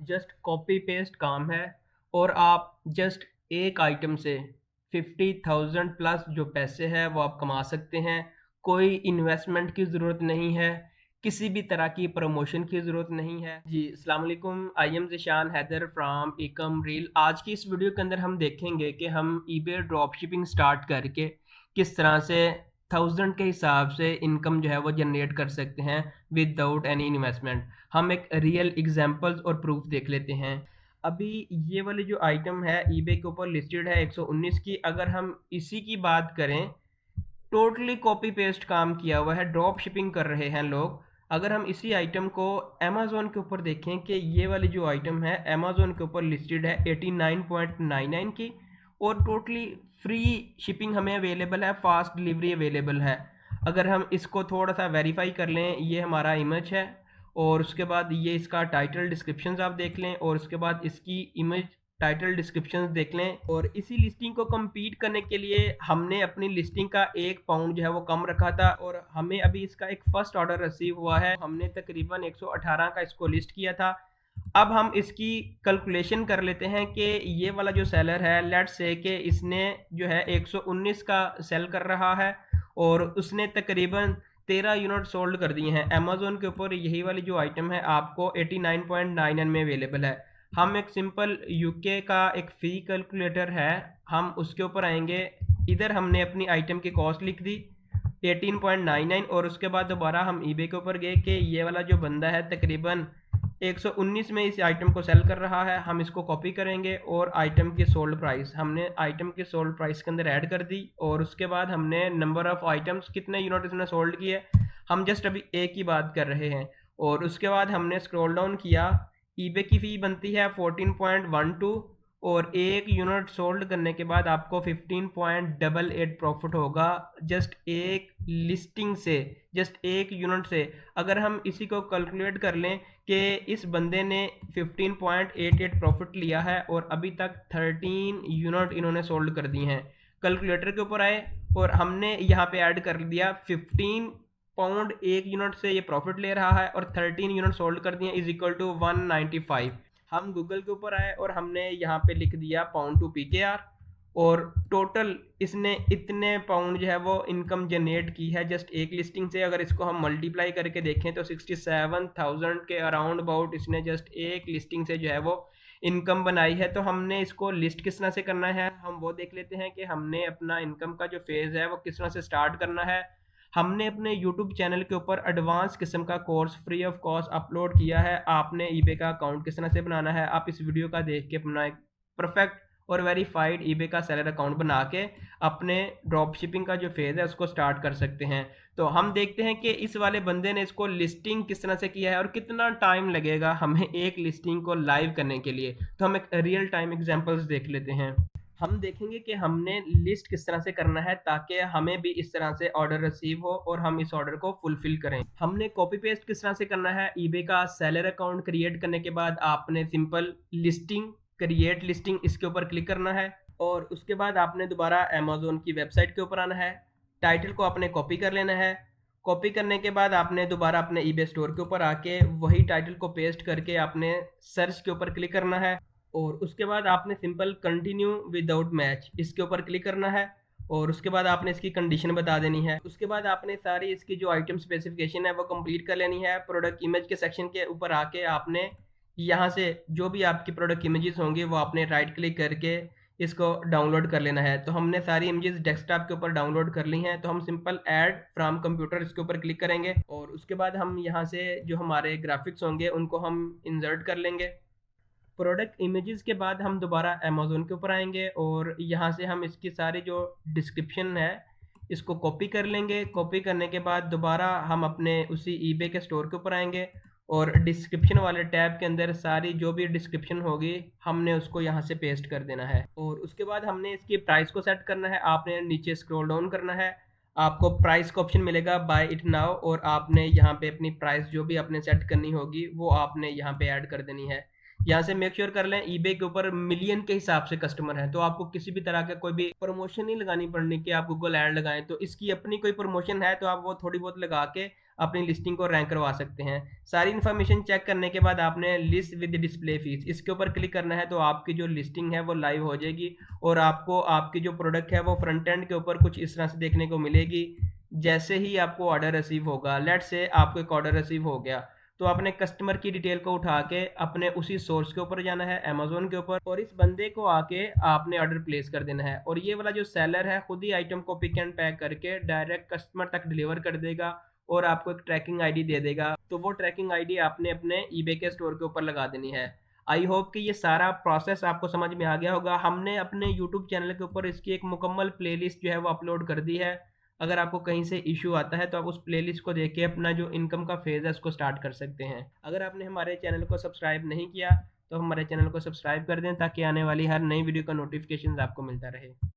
Just copy paste काम है और आप जस्ट एक आइटम से 50,000 प्लस जो पैसे हैं वो आप कमा सकते हैं। कोई इन्वेस्टमेंट की ज़रूरत नहीं है, किसी भी तरह की प्रमोशन की ज़रूरत नहीं है। जी, अस्सलाम वालेकुम। I am Zishan Haider from Ekam reel. आज की इस वीडियो के अंदर हम देखेंगे कि हम ईबे ड्रॉप शिपिंग स्टार्ट करके किस तरह से थाउजेंड के हिसाब से इनकम जो है वो जनरेट कर सकते हैं विदाउट एनी इन्वेस्टमेंट। हम एक रियल एग्जांपल्स और प्रूफ देख लेते हैं। अभी ये वाली जो आइटम है ईबे के ऊपर लिस्टेड है 119 की। अगर हम इसी की बात करें, टोटली कॉपी पेस्ट काम किया हुआ है, ड्रॉप शिपिंग कर रहे हैं लोग। अगर हम इसी आइटम को अमेजोन के ऊपर देखें कि ये वाली जो आइटम है अमेजोन के ऊपर लिस्टेड है 89.99 की और टोटली फ्री शिपिंग हमें अवेलेबल है, फास्ट डिलीवरी अवेलेबल है। अगर हम इसको थोड़ा सा वेरीफाई कर लें, ये हमारा इमेज है और उसके बाद ये इसका टाइटल डिस्क्रिप्शन आप देख लें और उसके बाद इसकी इमेज टाइटल डिस्क्रिप्शन देख लें। और इसी लिस्टिंग को compete करने के लिए हमने अपनी लिस्टिंग का 1 पाउंड जो है वो कम रखा था और हमें अभी इसका एक फर्स्ट ऑर्डर रिसीव हुआ है। हमने तकरीबन 118 का इसको लिस्ट किया था। अब हम इसकी कैलकुलेशन कर लेते हैं कि ये वाला जो सेलर है, लेट्स से कि इसने जो है 119 का सेल कर रहा है और उसने तकरीबन 13 यूनिट सोल्ड कर दिए हैं अमेजोन के ऊपर। यही वाली जो आइटम है आपको 89.99 में अवेलेबल है। हम एक सिंपल यूके का एक फी कैलकुलेटर है, हम उसके ऊपर आएंगे। इधर हमने अपनी आइटम की कॉस्ट लिख दी 18.99 और उसके बाद दोबारा हम ईबे के ऊपर गए कि ये वाला जो बंदा है तकरीबन 119 में इस आइटम को सेल कर रहा है। हम इसको कॉपी करेंगे और आइटम की सोल्ड प्राइस हमने आइटम की सोल्ड प्राइस के अंदर ऐड कर दी और उसके बाद हमने नंबर ऑफ आइटम्स कितने यूनिट इसने सोल्ड किए, हम जस्ट अभी एक ही बात कर रहे हैं। और उसके बाद हमने स्क्रॉल डाउन किया, ईबे की फ़ी बनती है 14.12 और एक यूनिट सोल्ड करने के बाद आपको 15.88 प्रॉफिट होगा जस्ट एक लिस्टिंग से, जस्ट एक यूनिट से। अगर हम इसी को कैलकुलेट कर लें कि इस बंदे ने 15.88 प्रॉफिट लिया है और अभी तक 13 यूनिट इन्होंने सोल्ड कर दिए हैं। कैलकुलेटर के ऊपर आए और हमने यहाँ पे ऐड कर दिया 15 पाउंड एक यूनिट से ये प्रॉफिट ले रहा है और 13 यूनिट सोल्ड कर दिए इज इक्वल टू 195। हम गूगल के ऊपर आए और हमने यहाँ पे लिख दिया पाउंड टू पीकेआर और टोटल इसने इतने पाउंड जो है वो इनकम जनरेट की है जस्ट एक लिस्टिंग से। अगर इसको हम मल्टीप्लाई करके देखें तो 67,000 के अराउंड अबाउट इसने जस्ट एक लिस्टिंग से जो है वो इनकम बनाई है। तो हमने इसको लिस्ट किस तरह से करना है हम वो देख लेते हैं कि हमने अपना इनकम का जो फेज़ है वो किस तरह से स्टार्ट करना है। हमने अपने YouTube चैनल के ऊपर एडवांस किस्म का course free of cost upload किया है। आपने ईबे का अकाउंट किस तरह से बनाना है, आप इस वीडियो का देख के अपना एक परफेक्ट और वेरीफाइड ईबे का सेलर अकाउंट बना के अपने ड्रॉप शिपिंग का जो फेज़ है उसको स्टार्ट कर सकते हैं। तो हम देखते हैं कि इस वाले बंदे ने इसको लिस्टिंग किस तरह से किया है और कितना टाइम लगेगा हमें एक लिस्टिंग को लाइव करने के लिए। तो हम एक रियल टाइम एग्जांपल्स देख लेते हैं। हम देखेंगे कि हमने लिस्ट किस तरह से करना है ताकि हमें भी इस तरह से ऑर्डर रिसीव हो और हम इस ऑर्डर को फुलफिल करें। हमने कॉपी पेस्ट किस तरह से करना है, ईबे का सेलर अकाउंट क्रिएट करने के बाद आपने सिंपल लिस्टिंग क्रिएट लिस्टिंग इसके ऊपर क्लिक करना है और उसके बाद आपने दोबारा अमेजोन की वेबसाइट के ऊपर आना है। टाइटल को आपने कॉपी कर लेना है। कॉपी करने के बाद आपने दोबारा अपने ईबे स्टोर के ऊपर आके वही टाइटल को पेस्ट करके आपने सर्च के ऊपर क्लिक करना है और उसके बाद आपने सिंपल कंटिन्यू विदाउट मैच इसके ऊपर क्लिक करना है और उसके बाद आपने इसकी कंडीशन बता देनी है। उसके बाद आपने सारी इसकी जो आइटम स्पेसिफिकेशन है वो कंप्लीट कर लेनी है। प्रोडक्ट इमेज के सेक्शन के ऊपर आके आपने यहाँ से जो भी आपकी प्रोडक्ट इमेजेस होंगी वो आपने राइट क्लिक करके इसको डाउनलोड कर लेना है। तो हमने सारी इमेजेस डेस्कटॉप के ऊपर डाउनलोड कर ली हैं, तो हम सिंपल ऐड फ्रॉम कंप्यूटर इसके ऊपर क्लिक करेंगे और उसके बाद हम यहाँ से जो हमारे ग्राफिक्स होंगे उनको हम इंसर्ट कर लेंगे। प्रोडक्ट इमेजेस के बाद हम दोबारा अमेजोन के ऊपर आएंगे और यहाँ से हम इसकी सारी जो डिस्क्रिप्शन है इसको कॉपी कर लेंगे। कॉपी करने के बाद दोबारा हम अपने उसी ईबे के स्टोर के ऊपर आएंगे और डिस्क्रिप्शन वाले टैब के अंदर सारी जो भी डिस्क्रिप्शन होगी हमने उसको यहाँ से पेस्ट कर देना है और उसके बाद हमने इसकी प्राइस को सेट करना है। आपने नीचे स्क्रॉल डाउन करना है, आपको प्राइस का ऑप्शन मिलेगा बाय इट नाउ और आपने यहाँ पे अपनी प्राइस जो भी आपने सेट करनी होगी वो आपने यहाँ पे ऐड कर देनी है। यहाँ से मेक श्योर कर लें ईबे के ऊपर मिलियन के हिसाब से कस्टमर है, तो आपको किसी भी तरह का कोई भी प्रमोशन नहीं लगानी पड़नी कि आप गूगल ऐड लगाएं। तो इसकी अपनी कोई प्रमोशन है तो आप वो थोड़ी बहुत लगा के अपनी लिस्टिंग को रैंक करवा सकते हैं। सारी इन्फॉर्मेशन चेक करने के बाद आपने लिस्ट विद डिस्प्ले फीस इसके ऊपर क्लिक करना है, तो आपकी जो लिस्टिंग है वो लाइव हो जाएगी और आपको आपकी जो प्रोडक्ट है वो फ्रंट एंड के ऊपर कुछ इस तरह से देखने को मिलेगी। जैसे ही आपको ऑर्डर रिसीव होगा, लेट्स से आपको एक ऑर्डर रिसीव हो गया, तो अपने कस्टमर की डिटेल को उठा के अपने उसी सोर्स के ऊपर जाना है, अमेज़न के ऊपर, और इस बंदे को आके आपने ऑर्डर प्लेस कर देना है। और ये वाला जो सेलर है खुद ही आइटम को पिक एंड पैक करके डायरेक्ट कस्टमर तक डिलीवर कर देगा और आपको एक ट्रैकिंग आईडी दे देगा। तो वो ट्रैकिंग आईडी आपने अपने ईबे के स्टोर के ऊपर लगा देनी है। आई होप कि ये सारा प्रोसेस आपको समझ में आ गया होगा। हमने अपने यूट्यूब चैनल के ऊपर इसकी एक मुकम्मल प्लेलिस्ट जो है वो अपलोड कर दी है। अगर आपको कहीं से इश्यू आता है तो आप उस प्लेलिस्ट को देख के अपना जो इनकम का फेज़ है उसको स्टार्ट कर सकते हैं। अगर आपने हमारे चैनल को सब्सक्राइब नहीं किया तो हमारे चैनल को सब्सक्राइब कर दें ताकि आने वाली हर नई वीडियो का नोटिफिकेशन आपको मिलता रहे।